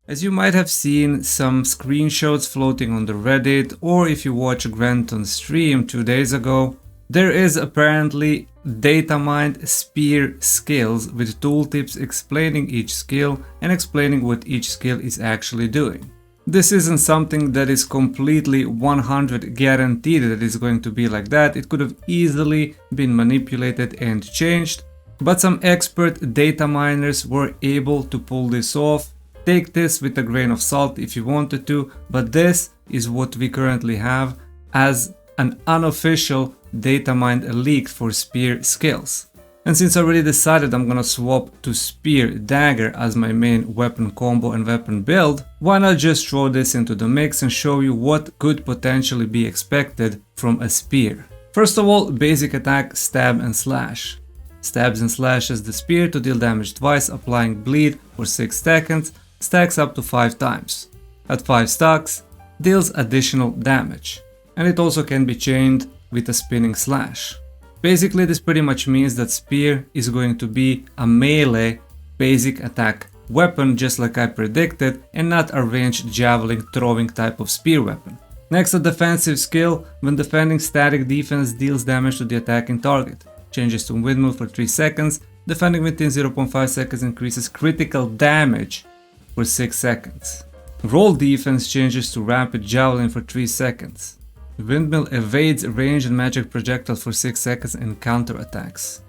As you might have seen some screenshots floating on the Reddit, or if you watch Granton's stream 2 days ago, there is apparently Datamined spear skills with tooltips explaining each skill and explaining what each skill is actually doing. This isn't something that is completely 100 guaranteed that it's going to be like that. It could have easily been manipulated and changed, but some expert data miners were able to pull this off. Take this with a grain of salt if you wanted to, but this is what we currently have as an unofficial Datamined leak for spear skills. And since I already decided I'm gonna swap to spear dagger as my main weapon combo and weapon build, why not just throw this into the mix and show you what could potentially be expected from a spear. First of all, basic attack, stab and slash. Stabs and slashes the spear to deal damage twice, applying bleed for 6 seconds, stacks up to 5 times. At 5 stacks, deals additional damage. And it also can be chained with a spinning slash. Basically, this pretty much means that spear is going to be a melee basic attack weapon, just like I predicted, and not a ranged javelin throwing type of spear weapon. Next, a defensive skill. When defending, static defense deals damage to the attacking target. Changes to windmill for 3 seconds. Defending within 0.5 seconds increases critical damage for 6 seconds. Roll defense changes to rapid javelin for 3 seconds. Windmill evades range and magic projectiles for 6 seconds and counter attacks.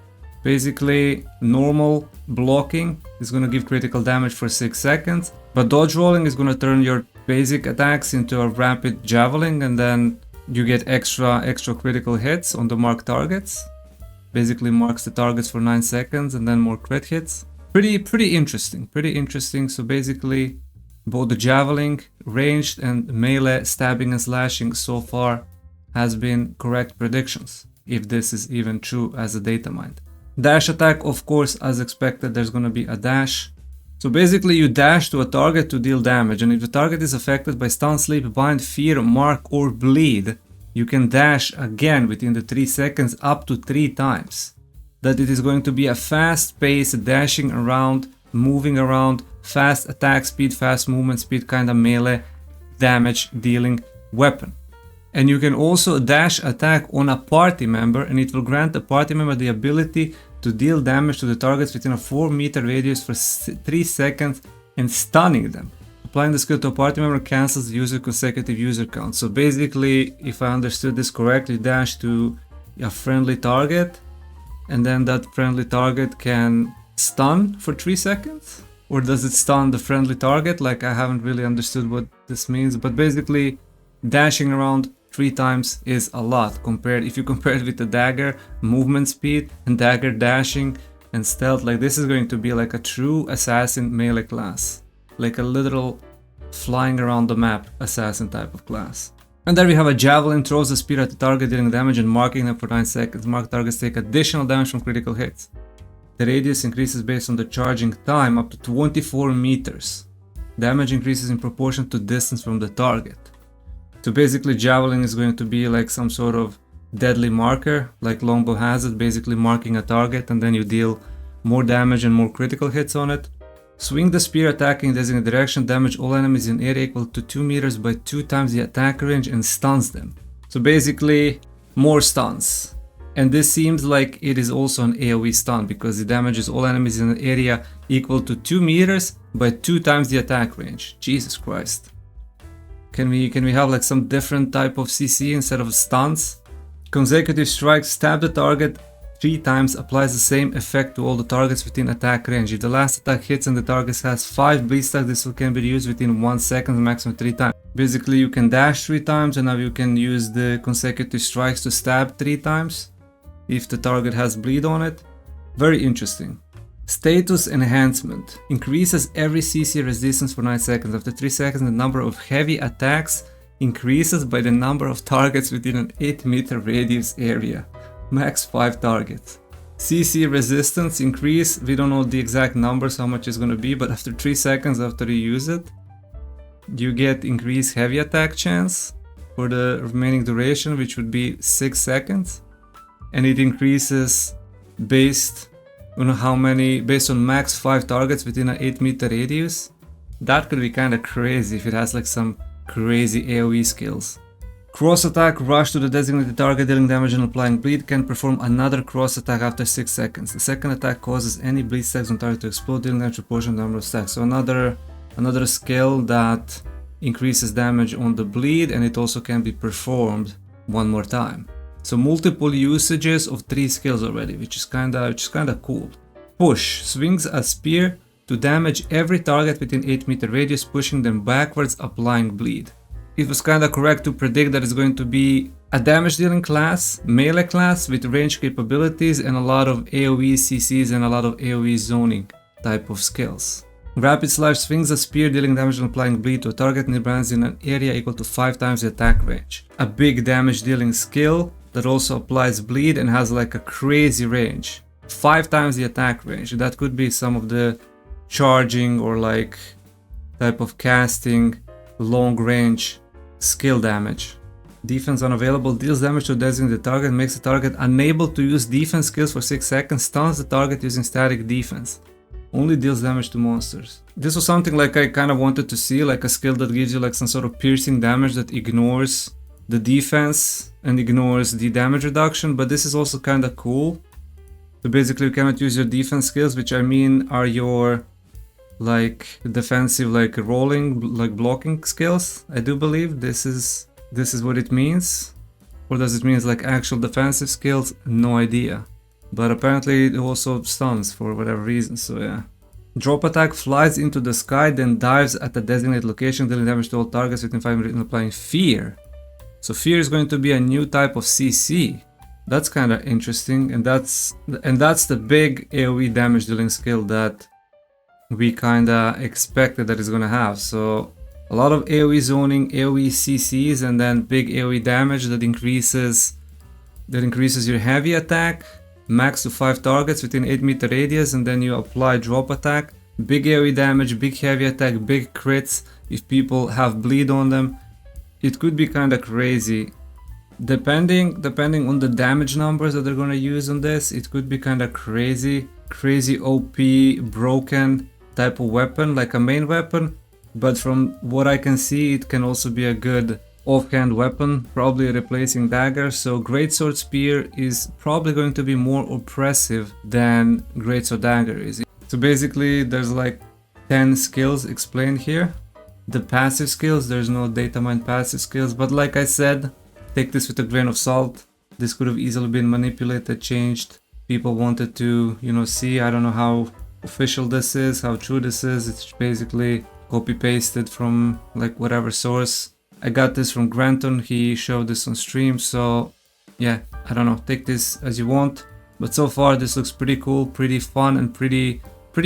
Basically, normal blocking is going to give critical damage for 6 seconds, but dodge rolling is going to turn your basic attacks into a rapid javelin, and then you get extra critical hits on the marked targets. Basically marks the targets for 9 seconds and then more crit hits. Pretty interesting. So basically, both the javelin, ranged and melee stabbing and slashing so far has been correct predictions, if this is even true as a data mine. Dash attack, of course, as expected, there's gonna be a dash. So basically you dash to a target to deal damage, and if the target is affected by stun, sleep, bind, fear, mark or bleed, you can dash again within the 3 seconds up to 3 times. That it is going to be a fast paced dashing around, moving around, fast attack speed, fast movement speed, kind of melee damage dealing weapon. And you can also dash attack on a party member, and it will grant the party member the ability to deal damage to the targets within a 4-meter radius for 3 seconds and stunning them. Applying the skill to a party member cancels the user consecutive user count. So basically, if I understood this correctly, dash to a friendly target, and then that friendly target can stun for 3 seconds? Or does it stun the friendly target? Like, I haven't really understood what this means, but basically dashing around 3 times is a lot if you compare it with the dagger movement speed and dagger dashing and stealth. Like, this is going to be like a true assassin melee class, like a literal flying around the map assassin type of class. And there we have a javelin, throws the spear at the target dealing damage and marking them for 9 seconds. Marked targets take additional damage from critical hits. The radius increases based on the charging time up to 24 meters. Damage increases in proportion to distance from the target. So basically javelin is going to be like some sort of deadly marker, like longbow has it, basically marking a target, and then you deal more damage and more critical hits on it. Swing the spear attacking in designated direction, damage all enemies in area equal to 2 meters by 2 times the attack range and stuns them. So basically more stuns. And this seems like it is also an AoE stun, because it damages all enemies in an area equal to 2 meters by 2 times the attack range. Jesus Christ. Can we have like some different type of CC instead of stuns? Consecutive strikes, stab the target 3 times, applies the same effect to all the targets within attack range. If the last attack hits and the target has 5 bleed stacks, this can be used within 1 second, maximum 3 times. Basically you can dash 3 times, and now you can use the consecutive strikes to stab 3 times if the target has bleed on it. Very interesting. Status enhancement. Increases every CC resistance for 9 seconds. After 3 seconds, the number of heavy attacks increases by the number of targets within an 8-meter radius area. Max 5 targets. CC resistance increase. We don't know the exact numbers, how much it's going to be, but after 3 seconds after you use it, you get increased heavy attack chance for the remaining duration, which would be 6 seconds. And it increases based on max 5 targets within an 8-meter radius. That could be kind of crazy if it has like some crazy AoE skills. Cross attack, rush to the designated target, dealing damage and applying bleed, can perform another cross attack after 6 seconds. The second attack causes any bleed stacks on target to explode, dealing damage proportional to the number of stacks. So another skill that increases damage on the bleed, and it also can be performed one more time. So multiple usages of 3 skills already, which is kinda cool. Push, swings a spear to damage every target within 8-meter radius, pushing them backwards, applying bleed. It was kinda correct to predict that it's going to be a damage dealing class, melee class with range capabilities and a lot of AoE CCs and a lot of AoE zoning type of skills. Rapid slash, swings a spear, dealing damage and applying bleed to a target nearby in an area equal to 5 times the attack range. A big damage dealing skill that also applies bleed and has like a crazy range. 5 times the attack range. That could be some of the charging or like type of casting long range skill damage. Defense unavailable, deals damage to a designated target, makes the target unable to use defense skills for 6 seconds, stuns the target using static defense. Only deals damage to monsters. This was something like I kind of wanted to see, like a skill that gives you like some sort of piercing damage that ignores the defense and ignores the damage reduction, but this is also kind of cool. So basically you cannot use your defense skills, which I mean are your like defensive, like rolling, like blocking skills. I do believe this is what it means. Or does it mean like actual defensive skills? No idea. But apparently it also stuns for whatever reason, so yeah. Drop attack, flies into the sky, then dives at a designated location, dealing damage to all targets within 5 minutes and applying fear. So fear is going to be a new type of CC. That's kind of interesting, and that's the big AoE damage dealing skill that we kind of expected that it's going to have. So a lot of AoE zoning, AoE CCs, and then big AoE damage that increases your heavy attack max to 5 targets within 8-meter radius, and then you apply drop attack, big AoE damage, big heavy attack, big crits if people have bleed on them. It could be kind of crazy. Depending on the damage numbers that they're gonna use on this, it could be kind of crazy OP broken type of weapon, like a main weapon. But from what I can see, it can also be a good offhand weapon, probably replacing dagger. So greatsword spear is probably going to be more oppressive than greatsword dagger is. So basically there's like 10 skills explained here. The passive skills, there's no Datamined passive skills, but like I said, take this with a grain of salt. This could have easily been manipulated, changed. People wanted to, see. I don't know how official this is, how true this is. It's basically copy pasted from like whatever source. I got this from Granton, he showed this on stream, so yeah, I don't know, take this as you want. But so far this looks pretty cool, pretty fun, and pretty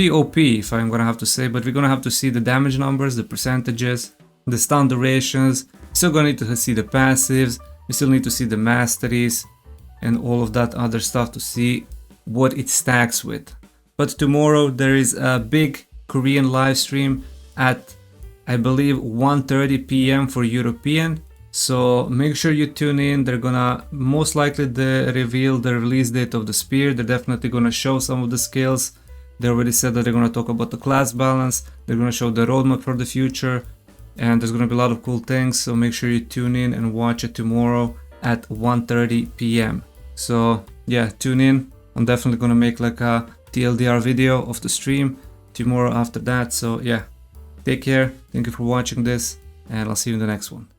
OP if I'm gonna have to say. But we're gonna have to see the damage numbers, the percentages, the stun durations. Still gonna need to see the passives, we still need to see the masteries and all of that other stuff to see what it stacks with. But tomorrow there is a big Korean live stream at I believe 1:30 p.m. for European, so make sure you tune in. They're gonna most likely reveal the release date of the spear. They're definitely gonna show some of the skills. They already said that they're gonna talk about the class balance. They're gonna show the roadmap for the future, and there's gonna be a lot of cool things. So make sure you tune in and watch it tomorrow at 1:30 p.m. So yeah, tune in. I'm definitely gonna make like a TLDR video of the stream tomorrow after that. So yeah. Take care, thank you for watching this, and I'll see you in the next one.